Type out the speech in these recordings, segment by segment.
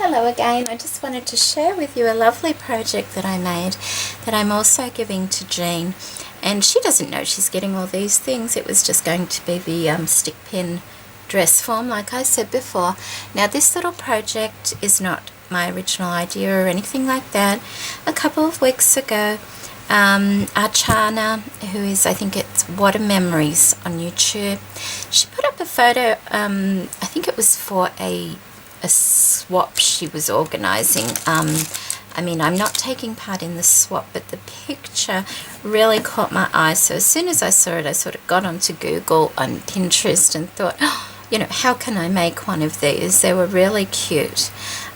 Hello again. I just wanted to share with you a lovely project that I made that I'm also giving to Jean, and she doesn't know she's getting all these things. It was just going to be the stick pin dress form like I said before. Now this little project is not my original idea or anything like that. A couple of weeks ago, Archana, who is, I think it's Water Memories on YouTube, she put up a photo, I think it was for a swap she was organising. I mean, I'm not taking part in the swap, but the picture really caught my eye. So as soon as I saw it, I sort of got onto Google and Pinterest and thought, oh, you know, how can I make one of these? They were really cute.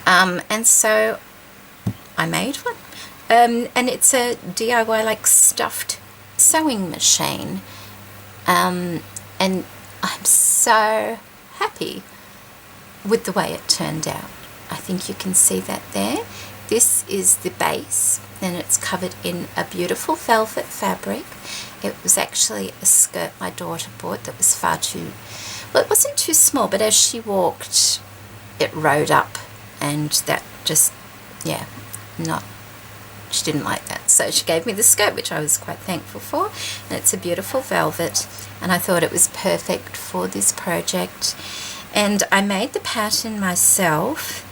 And so I made one. And it's a DIY like stuffed sewing machine. And I'm so happy with the way it turned out. I think you can see that there. This is the base, and it's covered in a beautiful velvet fabric. It was actually a skirt my daughter bought that was far too, well, it wasn't too small, but as she walked it rode up, and that just, yeah, she didn't like that, so she gave me the skirt, which I was quite thankful for. And it's a beautiful velvet, and I thought it was perfect for this project. And I made the pattern myself.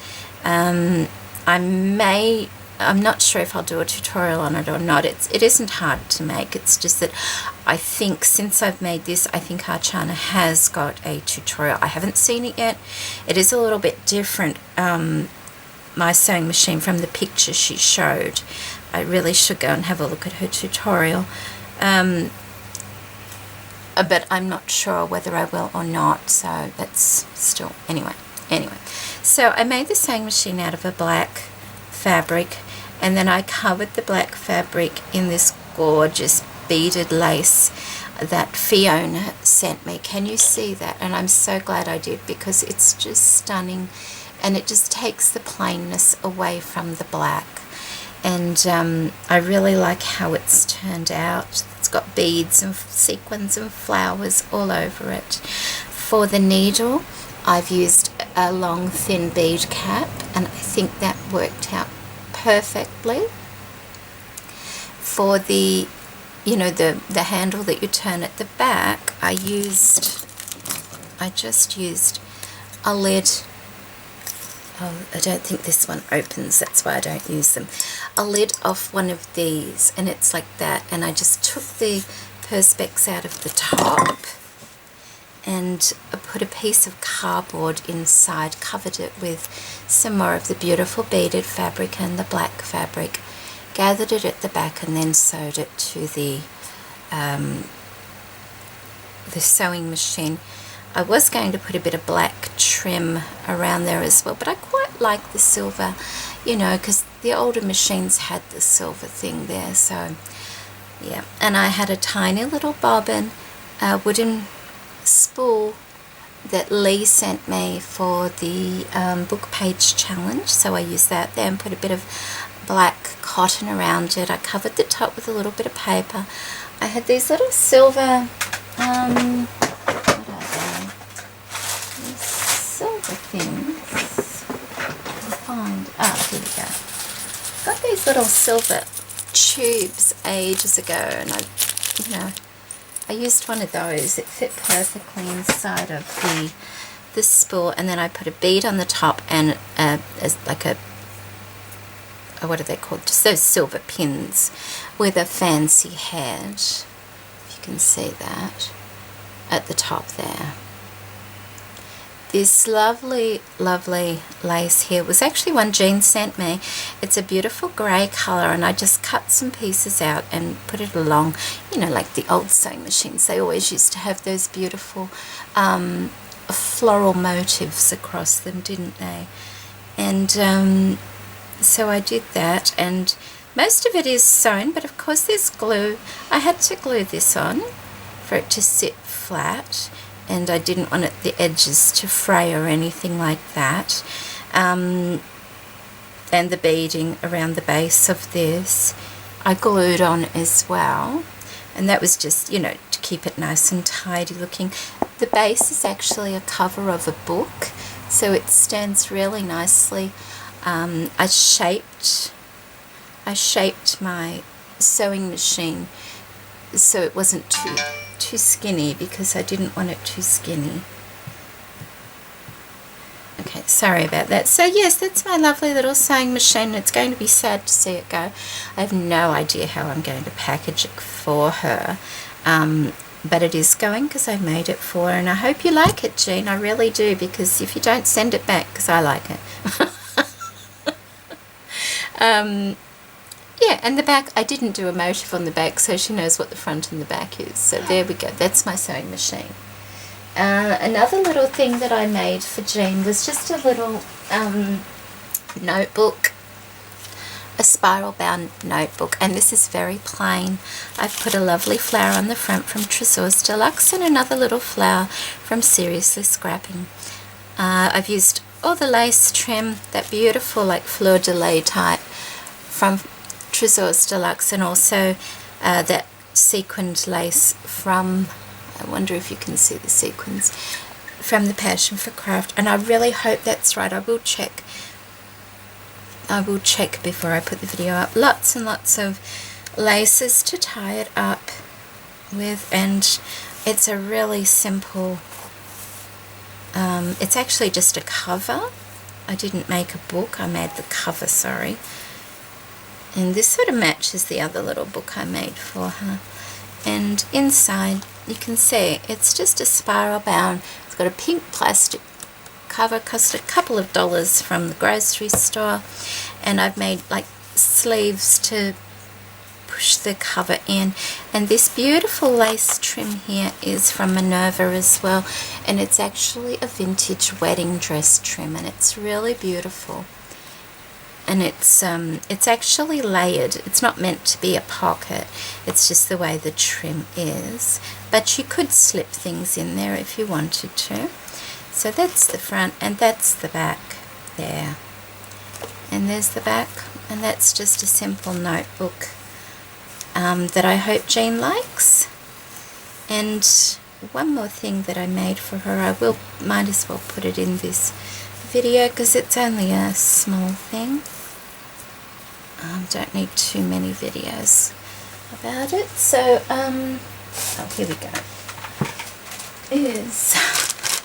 I'm not sure if I'll do a tutorial on it or not. It isn't hard to make. It's just that I think since I've made this, I think Archana has got a tutorial. I haven't seen it yet. It is a little bit different, my sewing machine, from the picture she showed. I really should go and have a look at her tutorial. But I'm not sure whether I will or not, so that's still, anyway. So I made the sewing machine out of a black fabric, and then I covered the black fabric in this gorgeous beaded lace that Fiona sent me. Can you see that? And I'm so glad I did, because it's just stunning, and it just takes the plainness away from the black. And I really like how it's turned out. It's got beads and sequins and flowers all over it. For the needle, I've used a long thin bead cap, and I think that worked out perfectly. For the, you know, the handle that you turn at the back, I just used a lid. Oh, I don't think this one opens, that's why I don't use them. A lid off one of these, and it's like that, and I just took the perspex out of the top and put a piece of cardboard inside, covered it with some more of the beautiful beaded fabric and the black fabric, gathered it at the back, and then sewed it to the sewing machine. I was going to put a bit of black trim around there as well, but I quite like the silver, you know, because the older machines had the silver thing there. So yeah, and I had a tiny little bobbin, a wooden spool that Lee sent me for the book page challenge, so I used that there and put a bit of black cotton around it. I covered the top with a little bit of paper. I had these little silver things. Here we go. Got these little silver tubes ages ago, and I used one of those. It fit perfectly inside of the spool, and then I put a bead on the top and what are they called? Just those silver pins with a fancy head. If you can see that at the top there. This lovely, lovely lace here was actually one Jean sent me. It's a beautiful grey colour, and I just cut some pieces out and put it along, you know, like the old sewing machines. They always used to have those beautiful floral motifs across them, didn't they? And so I did that, and most of it is sewn, but of course there's glue. I had to glue this on for it to sit flat, and I didn't want the edges to fray or anything like that. And the beading around the base of this I glued on as well, and that was just, you know, to keep it nice and tidy looking. The base is actually a cover of a book, so it stands really nicely I shaped my sewing machine so it wasn't too skinny, because I didn't want it too skinny. Okay, sorry about that. So yes, that's my lovely little sewing machine. It's going to be sad to see it go. I have no idea how I'm going to package it for her, but it is going because I made it for her, and I hope you like it, Jean. I really do, because if you don't, send it back, because I like it. Yeah, and the back, I didn't do a motif on the back, so she knows what the front and the back is. So there we go. That's my sewing machine. Another little thing that I made for Jean was just a little notebook, a spiral bound notebook, and this is very plain. I've put a lovely flower on the front from Tresors Deluxe and another little flower from Seriously Scrapping. I've used all the lace trim, that beautiful like fleur de lis type from Tresors Deluxe, and also that sequined lace from, I wonder if you can see the sequins, from the Passion for Craft, and I really hope that's right. I will check before I put the video up. Lots and lots of laces to tie it up with, and it's a really simple, it's actually just a cover. I didn't make a book, I made the cover, sorry. And this sort of matches the other little book I made for her. And inside, you can see it's just a spiral bound. It's got a pink plastic cover, cost a couple of dollars from the grocery store, and I've made like sleeves to push the cover in. And this beautiful lace trim here is from Minerva as well, and it's actually a vintage wedding dress trim, and it's really beautiful. And it's actually layered. It's not meant to be a pocket, it's just the way the trim is, but you could slip things in there if you wanted to. So that's the front, and that's the back there, and there's the back, and that's just a simple notebook that I hope Jean likes. And one more thing that I made for her, I might as well put it in this video because it's only a small thing. Don't need too many videos about it. So oh, here we go.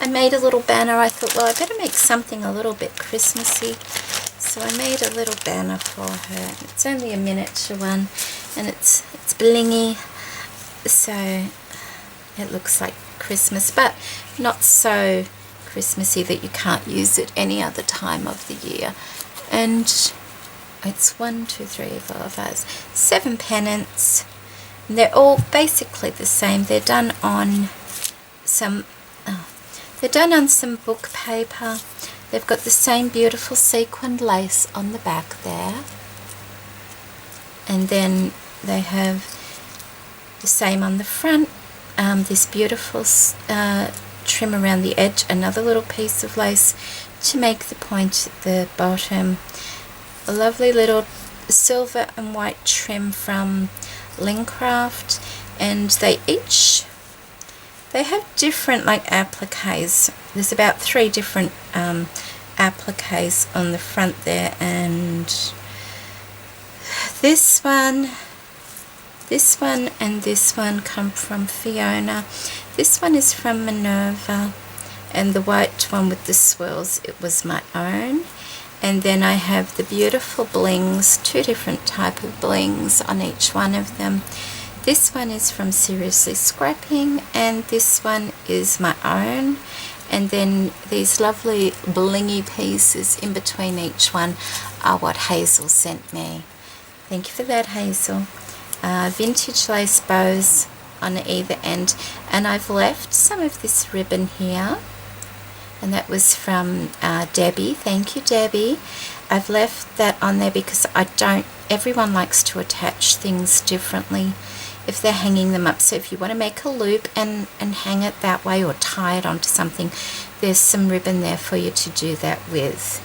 I made a little banner. I thought, well, I better make something a little bit Christmassy, so I made a little banner for her. It's only a miniature one, and it's blingy, so it looks like Christmas, but not so Christmassy that you can't use it any other time of the year. And it's 7 pennants, and they're all basically the same. They're done on some book paper. They've got the same beautiful sequined lace on the back there, and then they have the same on the front, this beautiful trim around the edge, another little piece of lace to make the point at the bottom, a lovely little silver and white trim from Lincraft, and they have different like appliques. There's about 3 different appliques on the front there, and this one and this one come from Fiona. This one is from Minerva, and the white one with the swirls, it was my own. And then I have the beautiful blings, 2 different type of blings on each one of them. This one is from Seriously Scrapping, and this one is my own. And then these lovely blingy pieces in between each one are what Hazel sent me. Thank you for that, Hazel. Vintage lace bows on either end, and I've left some of this ribbon here, and that was from Debbie. Thank you, Debbie. I've left that on there because everyone likes to attach things differently if they're hanging them up. So if you want to make a loop and hang it that way, or tie it onto something, there's some ribbon there for you to do that with.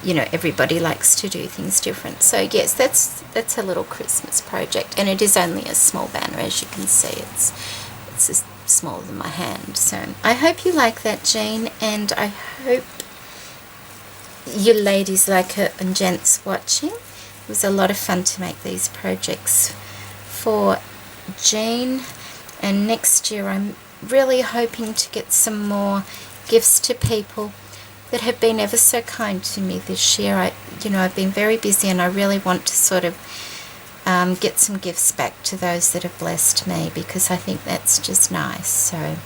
You know, everybody likes to do things different. So yes, that's a little Christmas project, and it is only a small banner, as you can see. It's smaller than my hand. So I hope you like that, Jean, and I hope you ladies like it and gents watching. It was a lot of fun to make these projects for Jean, and next year I'm really hoping to get some more gifts to people that have been ever so kind to me this year. I've been very busy, and I really want to sort of get some gifts back to those that have blessed me, because I think that's just nice. So,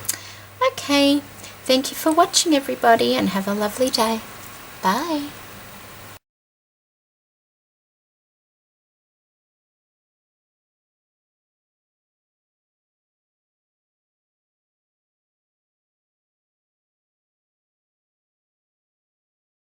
okay, thank you for watching, everybody, and have a lovely day. Bye.